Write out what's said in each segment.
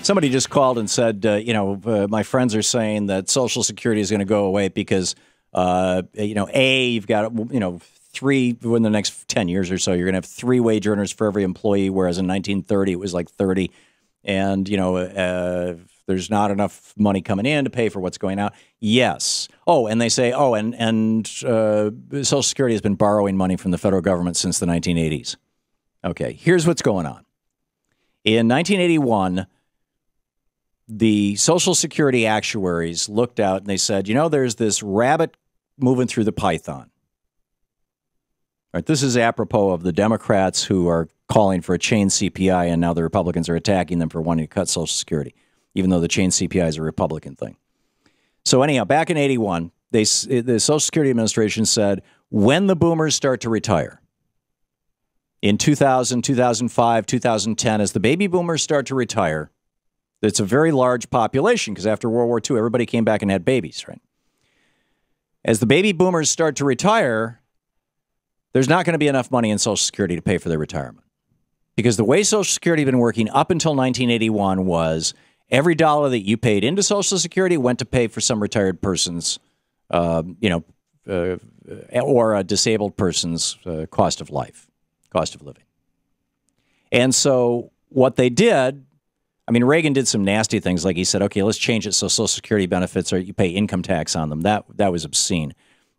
Somebody just called and said, my friends are saying that Social Security is going to go away because, you've got, three, in the next 10 years or so, you're going to have 3 wage earners for every employee, whereas in 1930 it was like 30. And, there's not enough money coming in to pay for what's going out. Yes. Oh, and they say, Social Security has been borrowing money from the federal government since the 1980s. Okay, here's what's going on. In 1981, the Social Security actuaries looked out and they said, there's this rabbit moving through the python. All right, this is apropos of the Democrats who are calling for a chain CPI, and now the Republicans are attacking them for wanting to cut Social Security, even though the chain CPI is a Republican thing. So anyhow, back in 81, the Social Security Administration said, when the boomers start to retire, in 2000, 2005, 2010, as the baby boomers start to retire, it's a very large population because after World War II, everybody came back and had babies, right? As the baby boomers start to retire, there's not going to be enough money in Social Security to pay for their retirement. Because the way Social Security had been working up until 1981 was every dollar that you paid into Social Security went to pay for some retired person's, or a disabled person's cost of life, cost of living. And so what they did, Reagan did some nasty things, like he said, okay, let's change it so Social Security benefits you pay income tax on them. That was obscene.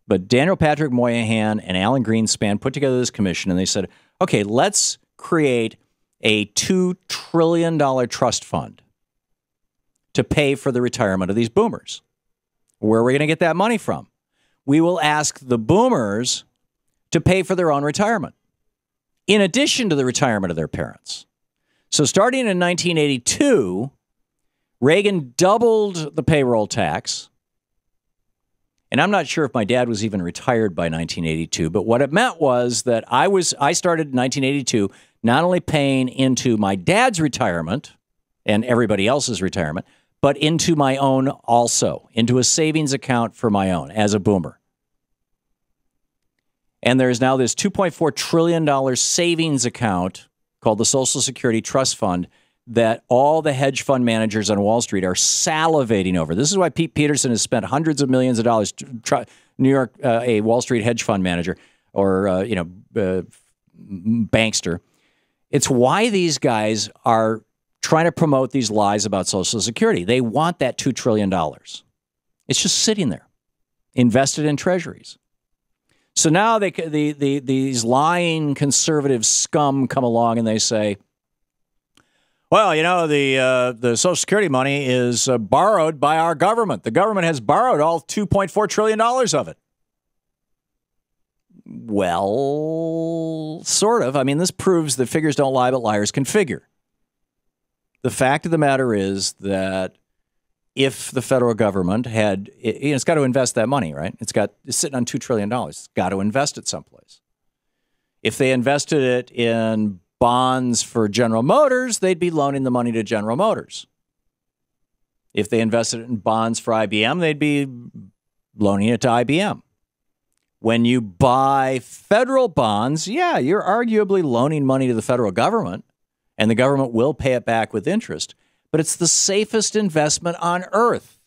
But Daniel Patrick Moynihan and Alan Greenspan put together this commission, and they said, okay, let's create a $2 trillion trust fund to pay for the retirement of these boomers. Where are we going to get that money from? We will ask the boomers to pay for their own retirement, in addition to the retirement of their parents. So starting in 1982, Reagan doubled the payroll tax. And I'm not sure if my dad was even retired by 1982, but what it meant was that I started in 1982 not only paying into my dad's retirement and everybody else's retirement, but into my own also, into a savings account for my own as a boomer. And there's now this $2.4 trillion savings account called the Social Security Trust Fund that all the hedge fund managers on Wall Street are salivating over. This is why Pete Peterson has spent hundreds of millions of dollars. New York, a Wall Street hedge fund manager or, bankster. It's why these guys are trying to promote these lies about Social Security. They want that $2 trillion. It's just sitting there, invested in treasuries. So now these lying conservative scum come along and they say, well, the Social Security money is borrowed by our government. The government has borrowed all $2.4 trillion of it. Well, sort of. This proves that figures don't lie, but liars can figure. The fact of the matter is that if the federal government had, it's got to invest that money, right? It's sitting on $2 trillion. It's got to invest it someplace. If they invested it in bonds for General Motors, they'd be loaning the money to General Motors. If they invested it in bonds for IBM, they'd be loaning it to IBM. When you buy federal bonds, yeah, you're arguably loaning money to the federal government, and the government will pay it back with interest. But it's the safest investment on earth.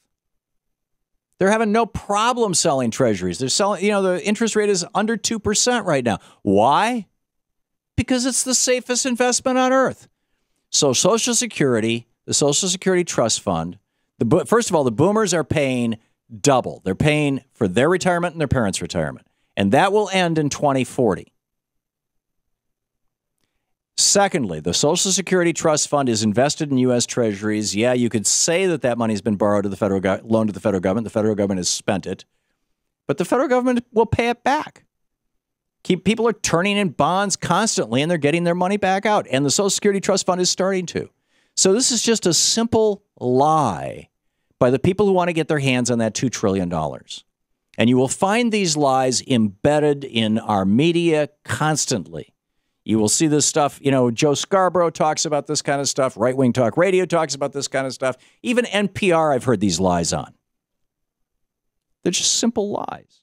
They're having no problem selling treasuries. They're selling, the interest rate is under 2% right now. Why? Because it's the safest investment on earth. So Social Security, the Social Security Trust Fund, first of all, the boomers are paying double. They're paying for their retirement and their parents' retirement. And that will end in 2040. Secondly, the Social Security Trust Fund is invested in U.S. Treasuries. Yeah, you could say that money's been borrowed to the federal loaned to the federal government. The federal government has spent it. But the federal government will pay it back. People are turning in bonds constantly, and they're getting their money back out. And the Social Security Trust Fund is starting to. So this is just a simple lie by the people who want to get their hands on that $2 trillion. And you will find these lies embedded in our media constantly. You will see this stuff. Joe Scarborough talks about this kind of stuff. Right-wing talk radio talks about this kind of stuff. Even NPR, I've heard these lies on. They're just simple lies.